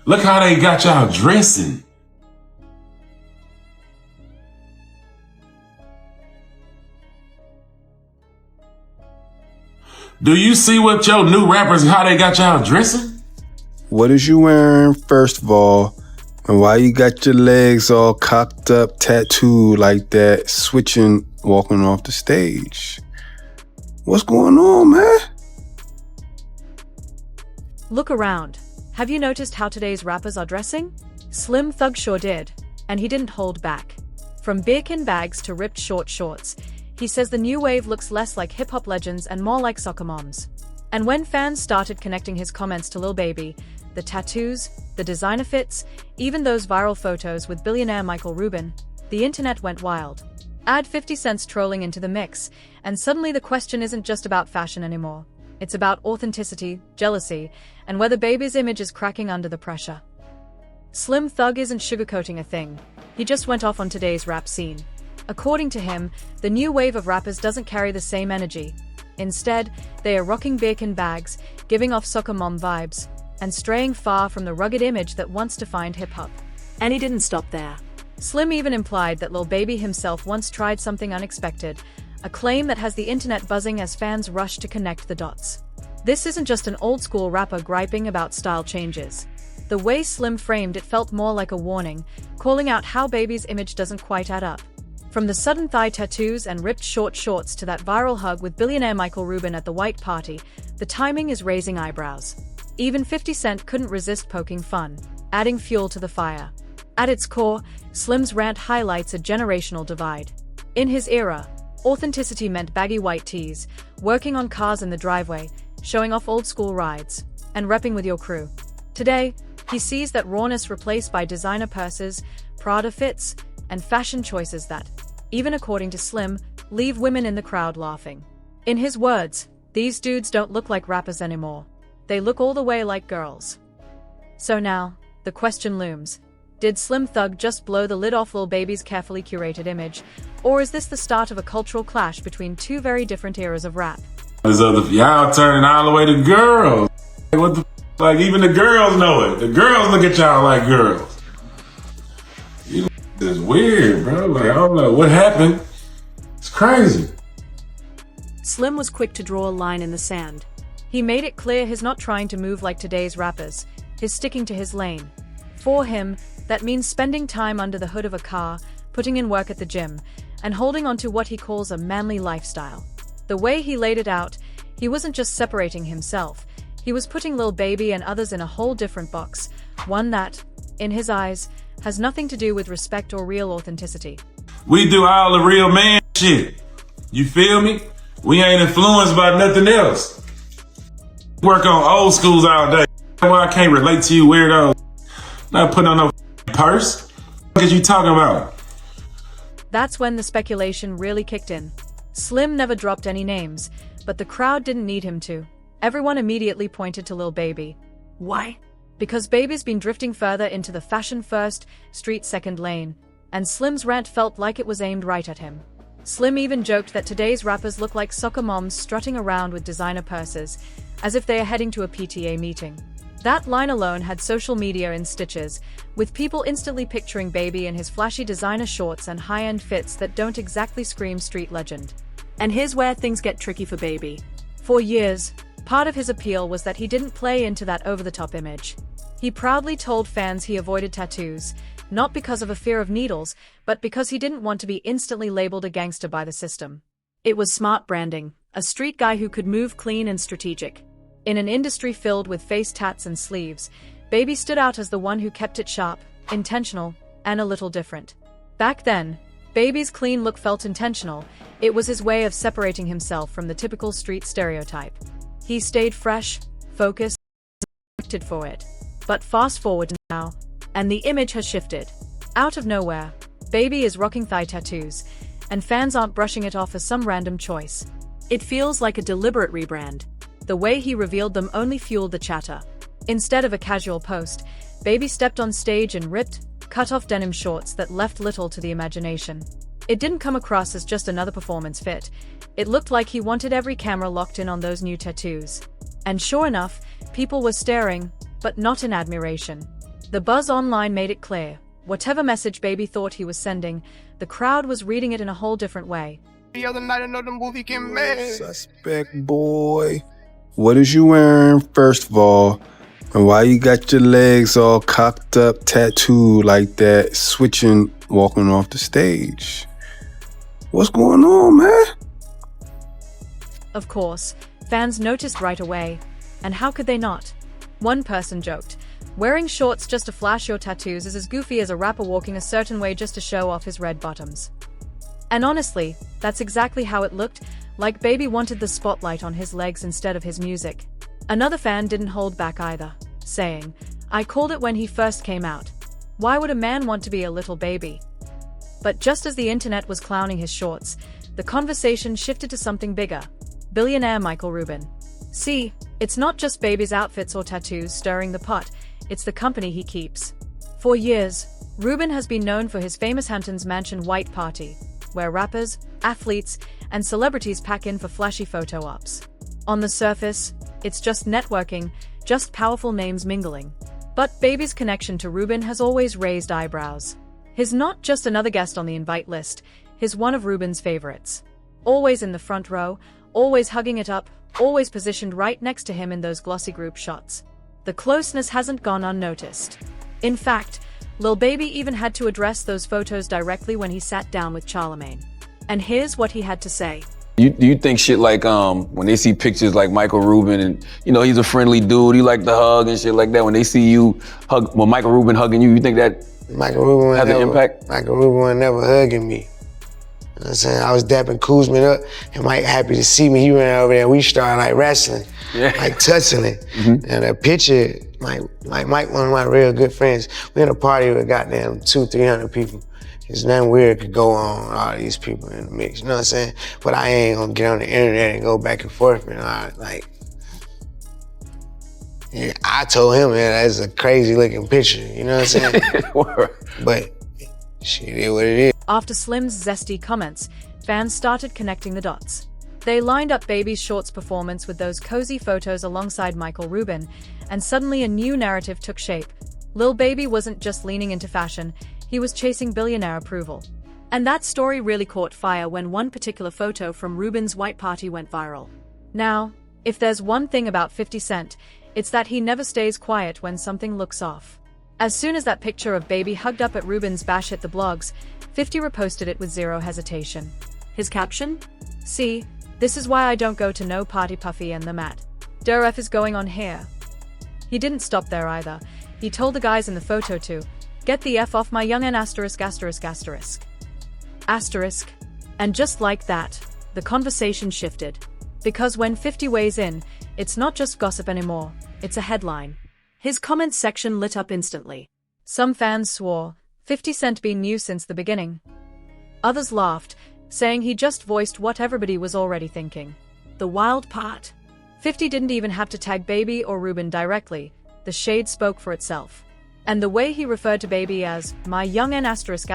Look how they got y'all dressing. Do you see what your new rappers, how they got y'all dressing? What is you wearing, first of all? And why you got your legs all cocked up, tattooed like that, switching, walking off the stage? What's going on, man? Look around. Have you noticed how today's rappers are dressing? Slim Thug sure did, and he didn't hold back. From beer-can bags to ripped short shorts, he says the new wave looks less like hip-hop legends and more like soccer moms. And when fans started connecting his comments to Lil Baby, the tattoos, the designer fits, even those viral photos with billionaire Michael Rubin, the internet went wild. Add 50 Cent's trolling into the mix, and suddenly the question isn't just about fashion anymore. It's about authenticity, jealousy, and whether Baby's image is cracking under the pressure. Slim Thug isn't sugarcoating a thing. He just went off on today's rap scene. According to him, the new wave of rappers doesn't carry the same energy. Instead, they are rocking beer-can bags, giving off soccer mom vibes, and straying far from the rugged image that once defined hip-hop. And he didn't stop there. Slim even implied that Lil Baby himself once tried something unexpected, a claim that has the internet buzzing as fans rush to connect the dots. This isn't just an old-school rapper griping about style changes. The way Slim framed it felt more like a warning, calling out how Baby's image doesn't quite add up. From the sudden thigh tattoos and ripped short shorts to that viral hug with billionaire Michael Rubin at the white party, the timing is raising eyebrows. Even 50 Cent couldn't resist poking fun, adding fuel to the fire. At its core, Slim's rant highlights a generational divide. In his era, authenticity meant baggy white tees, working on cars in the driveway, showing off old-school rides, and repping with your crew. Today, he sees that rawness replaced by designer purses, Prada fits, and fashion choices that, even according to Slim, leave women in the crowd laughing. In his words, these dudes don't look like rappers anymore. They look all the way like girls. So now, the question looms. Did Slim Thug just blow the lid off Lil Baby's carefully curated image, or is this the start of a cultural clash between two very different eras of rap? Y'all turning all the way to girls. What the like, even the girls know it. The girls look at y'all like girls. It's weird, bro. Like, I don't know what happened. It's crazy. Slim was quick to draw a line in the sand. He made it clear he's not trying to move like today's rappers, he's sticking to his lane. For him, that means spending time under the hood of a car, putting in work at the gym, and holding on to what he calls a manly lifestyle. The way he laid it out, he wasn't just separating himself, he was putting Lil Baby and others in a whole different box, one that, in his eyes, has nothing to do with respect or real authenticity. We do all the real man shit. You feel me? We ain't influenced by nothing else. Work on old schools all day. Why I can't relate to you weirdo. Not putting on no purse. What is you talking about? That's when the speculation really kicked in. Slim never dropped any names, but the crowd didn't need him to. Everyone immediately pointed to Lil Baby. Why? Because Baby's been drifting further into the fashion-first, street-second lane, and Slim's rant felt like it was aimed right at him. Slim even joked that today's rappers look like soccer moms strutting around with designer purses, as if they are heading to a PTA meeting. That line alone had social media in stitches, with people instantly picturing Baby in his flashy designer shorts and high-end fits that don't exactly scream street legend. And here's where things get tricky for Baby. For years, part of his appeal was that he didn't play into that over-the-top image. He proudly told fans he avoided tattoos, not because of a fear of needles, but because he didn't want to be instantly labeled a gangster by the system. It was smart branding, a street guy who could move clean and strategic. In an industry filled with face tats and sleeves, Baby stood out as the one who kept it sharp, intentional, and a little different. Back then, Baby's clean look felt intentional. It was his way of separating himself from the typical street stereotype. He stayed fresh, focused, and acted for it. But fast forward to now, and the image has shifted. Out of nowhere, Baby is rocking thigh tattoos, and fans aren't brushing it off as some random choice. It feels like a deliberate rebrand. The way he revealed them only fueled the chatter. Instead of a casual post, Baby stepped on stage in ripped, cut-off denim shorts that left little to the imagination. It didn't come across as just another performance fit. It looked like he wanted every camera locked in on those new tattoos. And sure enough, people were staring, but not in admiration. The buzz online made it clear. Whatever message Baby thought he was sending, the crowd was reading it in a whole different way. The other night, I know the movie came mad. Suspect boy. What is you wearing, first of all? And why you got your legs all cocked up, tattooed like that, switching, walking off the stage? What's going on, man? Of course, fans noticed right away. And how could they not? One person joked, wearing shorts just to flash your tattoos is as goofy as a rapper walking a certain way just to show off his red bottoms. And honestly, that's exactly how it looked, like Baby wanted the spotlight on his legs instead of his music. Another fan didn't hold back either, saying, I called it when he first came out. Why would a man want to be a little baby? But just as the internet was clowning his shorts, the conversation shifted to something bigger. Billionaire Michael Rubin. See, it's not just Baby's outfits or tattoos stirring the pot, it's the company he keeps. For years, Rubin has been known for his famous Hamptons Mansion White Party, where rappers, athletes, and celebrities pack in for flashy photo ops. On the surface, it's just networking, just powerful names mingling. But Baby's connection to Rubin has always raised eyebrows. He's not just another guest on the invite list, he's one of Rubin's favorites. Always in the front row, always hugging it up, always positioned right next to him in those glossy group shots. The closeness hasn't gone unnoticed. In fact, Lil Baby even had to address those photos directly when he sat down with Charlemagne. And here's what he had to say. Do you think shit like when they see pictures like Michael Rubin and he's a friendly dude, he like to hug and shit like that, when they see you hug, when Michael Rubin hugging you think that Michael Rubin has an impact? Michael Rubin was never hugging me. You know what I'm saying? I was dapping Kuzman up and Mike happy to see me. He ran over there and we started like wrestling, like tussling. And that picture, Mike, one of my real good friends, we had a party with goddamn 200-300 people. There's nothing weird could go on with all these people in the mix, you know what I'm saying? But I ain't gonna get on the internet and go back and forth and yeah, I told him, man, that's a crazy looking picture, you know what I'm saying? But shit is what it is. After Slim's zesty comments, fans started connecting the dots. They lined up Baby's shorts performance with those cozy photos alongside Michael Rubin, and suddenly a new narrative took shape. Lil Baby wasn't just leaning into fashion, he was chasing billionaire approval. And that story really caught fire when one particular photo from Rubin's white party went viral. Now, if there's one thing about 50 Cent, it's that he never stays quiet when something looks off. As soon as that picture of Baby hugged up at Rubin's bash hit the blogs, 50 reposted it with zero hesitation. His caption? See, this is why I don't go to no party Puffy and the Mat. Deref is going on here. He didn't stop there either. He told the guys in the photo to, get the F off my youngin' asterisk. And just like that, the conversation shifted. Because when 50 weighs in, it's not just gossip anymore, it's a headline. His comments section lit up instantly. Some fans swore, 50 Cent been new since the beginning. Others laughed, saying he just voiced what everybody was already thinking. The wild part? 50 didn't even have to tag Baby or Rubin directly, the shade spoke for itself. And the way he referred to Baby as, my youngin' asterisk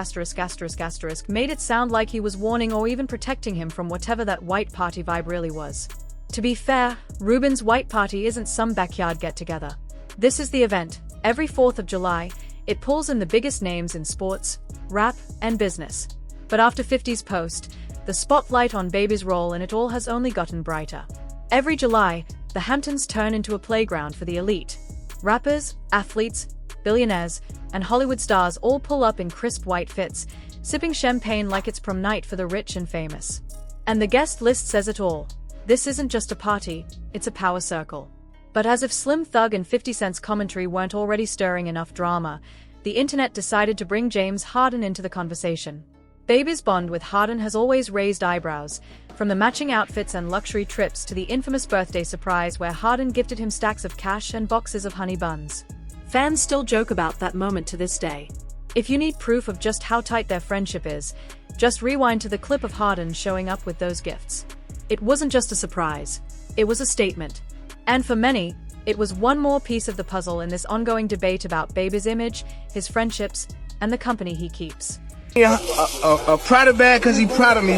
made it sound like he was warning or even protecting him from whatever that white party vibe really was. To be fair, Rubin's white party isn't some backyard get-together. This is the event. Every 4th of July, it pulls in the biggest names in sports, rap, and business. But after 50's post, the spotlight on Baby's role in it all has only gotten brighter. Every July, the Hamptons turn into a playground for the elite. Rappers, athletes, billionaires, and Hollywood stars all pull up in crisp white fits, sipping champagne like it's prom night for the rich and famous. And the guest list says it all. This isn't just a party, it's a power circle. But as if Slim Thug and 50 Cent's commentary weren't already stirring enough drama, the internet decided to bring James Harden into the conversation. Baby's bond with Harden has always raised eyebrows, from the matching outfits and luxury trips to the infamous birthday surprise where Harden gifted him stacks of cash and boxes of honey buns. Fans still joke about that moment to this day. If you need proof of just how tight their friendship is, just rewind to the clip of Harden showing up with those gifts. It wasn't just a surprise, it was a statement. And for many, it was one more piece of the puzzle in this ongoing debate about Baby's image, his friendships, and the company he keeps. Yeah, a Prada bag because he proud of me,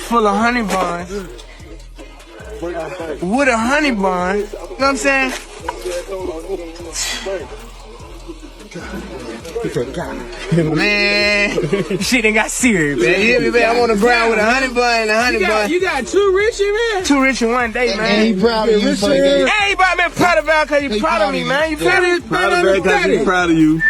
full of honey buns. With a honey bun, you know what I'm saying? Man, shit done got serious, man. You hear me, man? I'm on the ground with a honey bun and a honey bun. You got two Richie, man? Too rich in one day, man. And he proud of you. Everybody been proud of him because he proud of me, man. You feel me? Proud of him because he proud of you.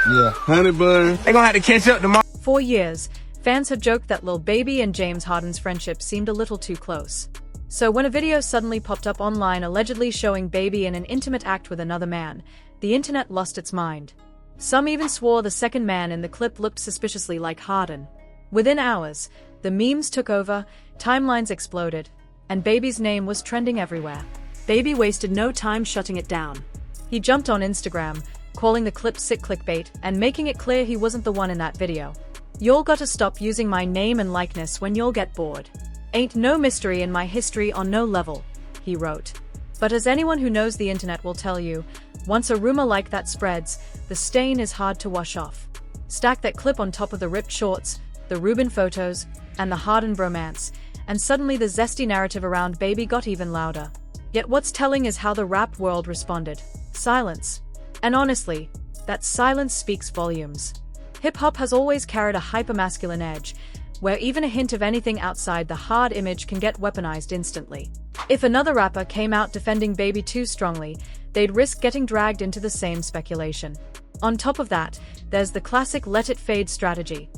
Yeah. Honey bun. They gonna have to catch up tomorrow. For years, fans have joked that Lil Baby and James Harden's friendship seemed a little too close. So when a video suddenly popped up online allegedly showing Baby in an intimate act with another man, the internet lost its mind. Some even swore the second man in the clip looked suspiciously like Harden. Within hours, the memes took over, timelines exploded, and Baby's name was trending everywhere. Baby wasted no time shutting it down. He jumped on Instagram, calling the clip sick clickbait and making it clear he wasn't the one in that video. "Y'all gotta stop using my name and likeness when y'all get bored. Ain't no mystery in my history on no level," he wrote. But as anyone who knows the internet will tell you, once a rumor like that spreads, the stain is hard to wash off. Stack that clip on top of the ripped shorts, the Rubin photos, and the Harden bromance, and suddenly the zesty narrative around Baby got even louder. Yet what's telling is how the rap world responded. Silence. And honestly, that silence speaks volumes. Hip-hop has always carried a hyper-masculine edge, where even a hint of anything outside the hard image can get weaponized instantly. If another rapper came out defending Baby too strongly, they'd risk getting dragged into the same speculation. On top of that, there's the classic let it fade strategy.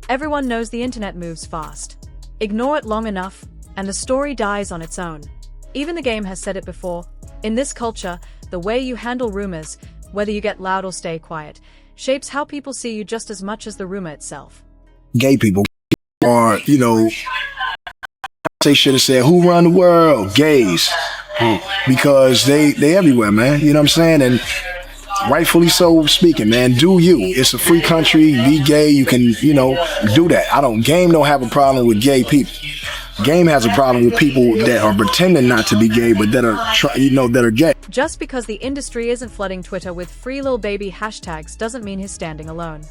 Everyone knows the internet moves fast. Ignore it long enough, and the story dies on its own. Even the game has said it before. In this culture, the way you handle rumors, whether you get loud or stay quiet, shapes how people see you just as much as the rumor itself. Gay people are, they should have said, who run the world? Gays. Because they everywhere, man. You know what I'm saying? And rightfully so speaking, man. Do you. It's a free country. Be gay. You can, do that. Game don't have a problem with gay people. Game has a problem with people that are pretending not to be gay, but that are gay. Just because the industry isn't flooding Twitter with free Lil Baby hashtags doesn't mean he's standing alone.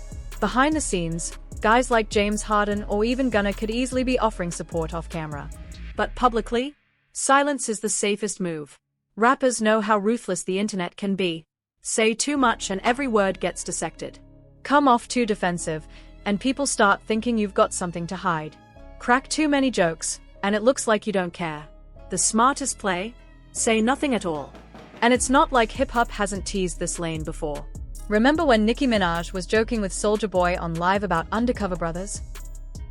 Behind the scenes, guys like James Harden or even Gunna could easily be offering support off camera. But publicly, silence is the safest move. Rappers know how ruthless the internet can be. Say too much and every word gets dissected. Come off too defensive, and people start thinking you've got something to hide. Crack too many jokes, and it looks like you don't care. The smartest play? Say nothing at all. And it's not like hip-hop hasn't teased this lane before. Remember when Nicki Minaj was joking with Soulja Boy on Live about undercover brothers?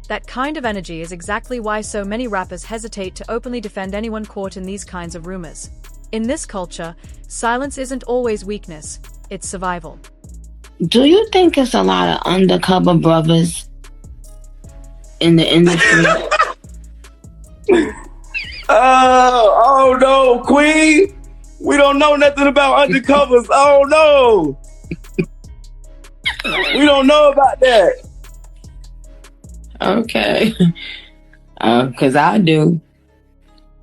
That kind of energy is exactly why so many rappers hesitate to openly defend anyone caught in these kinds of rumors. In this culture, silence isn't always weakness, it's survival. Do you think it's a lot of undercover brothers in the industry? Oh no, Queen. We don't know nothing about undercovers. Oh no. We don't know about that. Okay. Because I do.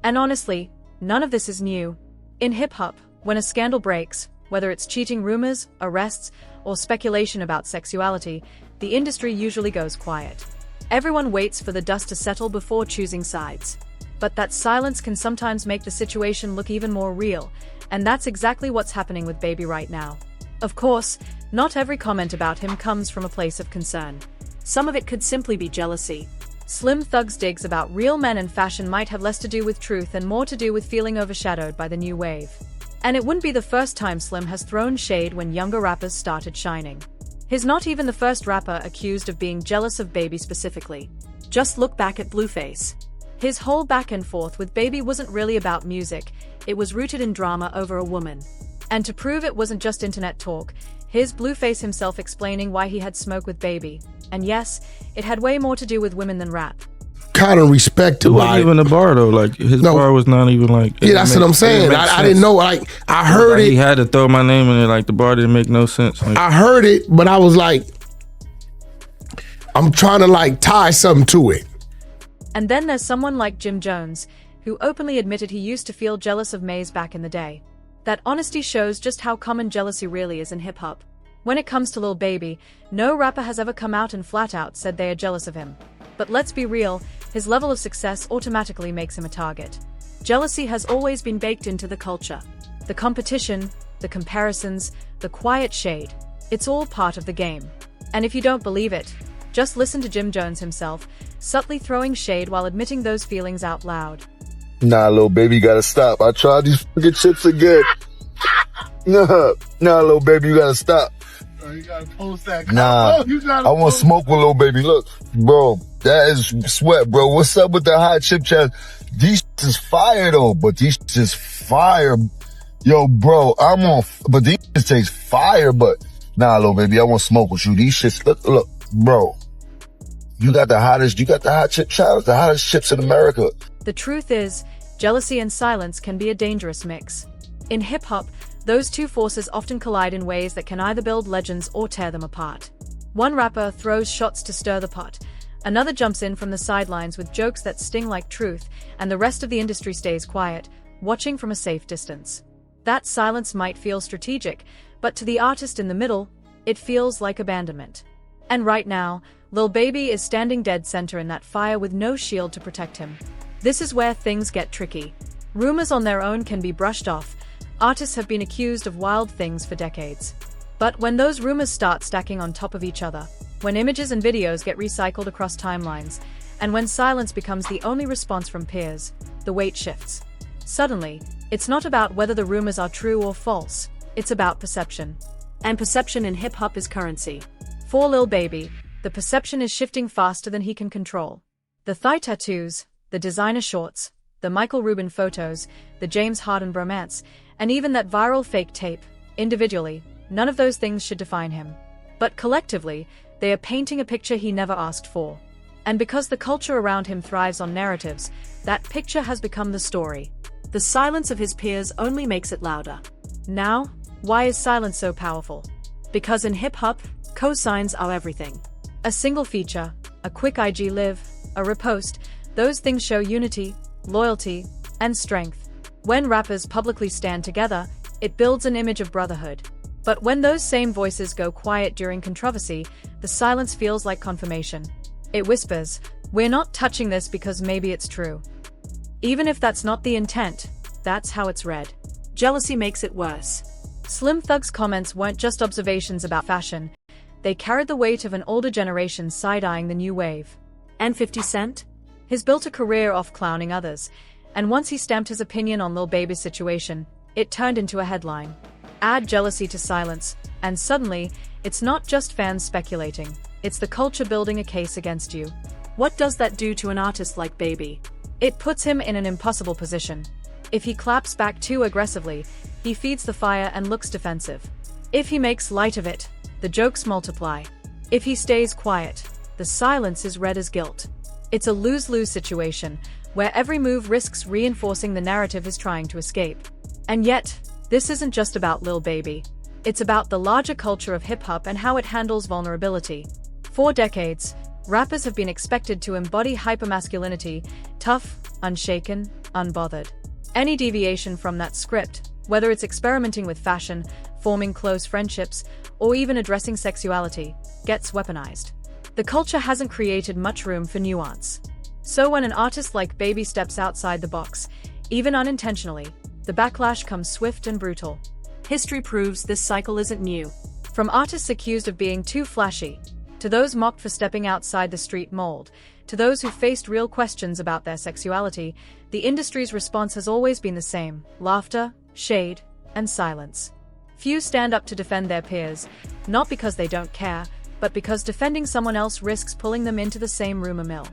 And honestly, none of this is new. In hip-hop, when a scandal breaks, whether it's cheating rumors, arrests, or speculation about sexuality, the industry usually goes quiet. Everyone waits for the dust to settle before choosing sides. But that silence can sometimes make the situation look even more real, and that's exactly what's happening with Baby right now. Of course, not every comment about him comes from a place of concern. Some of it could simply be jealousy. Slim Thug's digs about real men and fashion might have less to do with truth and more to do with feeling overshadowed by the new wave. And it wouldn't be the first time Slim has thrown shade when younger rappers started shining. He's not even the first rapper accused of being jealous of Baby specifically. Just look back at Blueface. His whole back and forth with Baby wasn't really about music, it was rooted in drama over a woman. And to prove it wasn't just internet talk, here's Blueface himself explaining why he had smoke with Baby. And yes, it had way more to do with women than rap. Kind of respected. It wasn't even a bar though. Like his bar was not even like. Yeah, that's what I'm saying. I didn't know. Like I heard it. He had to throw my name in it. Like the bar didn't make no sense. Like, I heard it, but I was like, I'm trying to like tie something to it. And then there's someone like Jim Jones, who openly admitted he used to feel jealous of Maze back in the day. That honesty shows just how common jealousy really is in hip-hop. When it comes to Lil Baby, no rapper has ever come out and flat out said they are jealous of him. But let's be real, his level of success automatically makes him a target. Jealousy has always been baked into the culture. The competition, the comparisons, the quiet shade. It's all part of the game. And if you don't believe it, just listen to Jim Jones himself, subtly throwing shade while admitting those feelings out loud. Nah, Lil Baby, you gotta stop. I tried these fucking chips again. Nah, Lil Baby, you gotta stop. You gotta post that. Nah, I want to smoke with Lil Baby. Look, bro, that is sweat, bro. What's up with the hot chip challenge? These is fire though, but these is fire. Yo, bro, but these taste fire, but nah, Lil Baby, I want to smoke with you. These shits, look, bro. You got the hot chip challenge, the hottest chips in America. The truth is, jealousy and silence can be a dangerous mix. In hip-hop, those two forces often collide in ways that can either build legends or tear them apart. One rapper throws shots to stir the pot, another jumps in from the sidelines with jokes that sting like truth, and the rest of the industry stays quiet, watching from a safe distance. That silence might feel strategic, but to the artist in the middle, it feels like abandonment. And right now, Lil Baby is standing dead center in that fire with no shield to protect him. This is where things get tricky. Rumors on their own can be brushed off. Artists have been accused of wild things for decades. But when those rumors start stacking on top of each other, when images and videos get recycled across timelines, and when silence becomes the only response from peers, the weight shifts. Suddenly, it's not about whether the rumors are true or false, it's about perception. And perception in hip-hop is currency. For Lil Baby, the perception is shifting faster than he can control. The thigh tattoos, the designer shorts, the Michael Rubin photos, the James Harden bromance, and even that viral fake tape, individually, none of those things should define him. But collectively, they are painting a picture he never asked for. And because the culture around him thrives on narratives, that picture has become the story. The silence of his peers only makes it louder. Now, why is silence so powerful? Because in hip-hop, cosigns are everything. A single feature, a quick IG live, a repost, those things show unity, loyalty, and strength. When rappers publicly stand together, it builds an image of brotherhood. But when those same voices go quiet during controversy, the silence feels like confirmation. It whispers, "We're not touching this because maybe it's true." Even if that's not the intent, that's how it's read. Jealousy makes it worse. Slim Thug's comments weren't just observations about fashion. They carried the weight of an older generation side-eyeing the new wave. And 50 Cent? He's built a career off clowning others. And once he stamped his opinion on Lil Baby's situation, it turned into a headline. Add jealousy to silence, and suddenly, it's not just fans speculating, it's the culture building a case against you. What does that do to an artist like Baby? It puts him in an impossible position. If he claps back too aggressively, he feeds the fire and looks defensive. If he makes light of it, the jokes multiply. If he stays quiet, the silence is read as guilt. It's a lose-lose situation, where every move risks reinforcing the narrative he's trying to escape. And yet, this isn't just about Lil Baby. It's about the larger culture of hip-hop and how it handles vulnerability. For decades, rappers have been expected to embody hypermasculinity, tough, unshaken, unbothered. Any deviation from that script, whether it's experimenting with fashion, forming close friendships, or even addressing sexuality, gets weaponized. The culture hasn't created much room for nuance. So when an artist like Baby steps outside the box, even unintentionally, the backlash comes swift and brutal. History proves this cycle isn't new. From artists accused of being too flashy, to those mocked for stepping outside the street mold, to those who faced real questions about their sexuality, the industry's response has always been the same: laughter, shade, and silence. Few stand up to defend their peers, not because they don't care, but because defending someone else risks pulling them into the same rumor mill.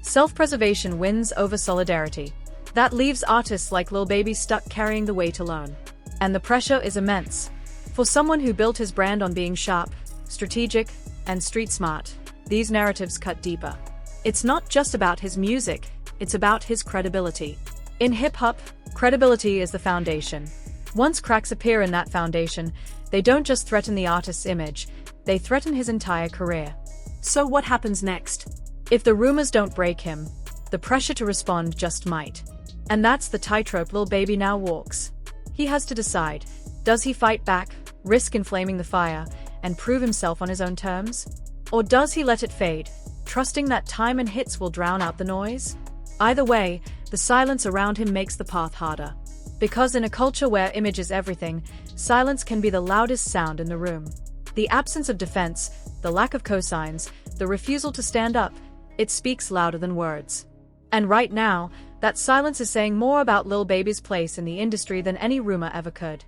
Self-preservation wins over solidarity. That leaves artists like Lil Baby stuck carrying the weight alone. And the pressure is immense. For someone who built his brand on being sharp, strategic, and street smart, these narratives cut deeper. It's not just about his music, it's about his credibility. In hip-hop, credibility is the foundation. Once cracks appear in that foundation, they don't just threaten the artist's image, they threaten his entire career. So what happens next? If the rumors don't break him, the pressure to respond just might. And that's the tightrope Lil Baby now walks. He has to decide, does he fight back, risk inflaming the fire, and prove himself on his own terms? Or does he let it fade, trusting that time and hits will drown out the noise? Either way, the silence around him makes the path harder. Because in a culture where image is everything, silence can be the loudest sound in the room. The absence of defense, the lack of cosigns, the refusal to stand up, it speaks louder than words. And right now, that silence is saying more about Lil Baby's place in the industry than any rumor ever could.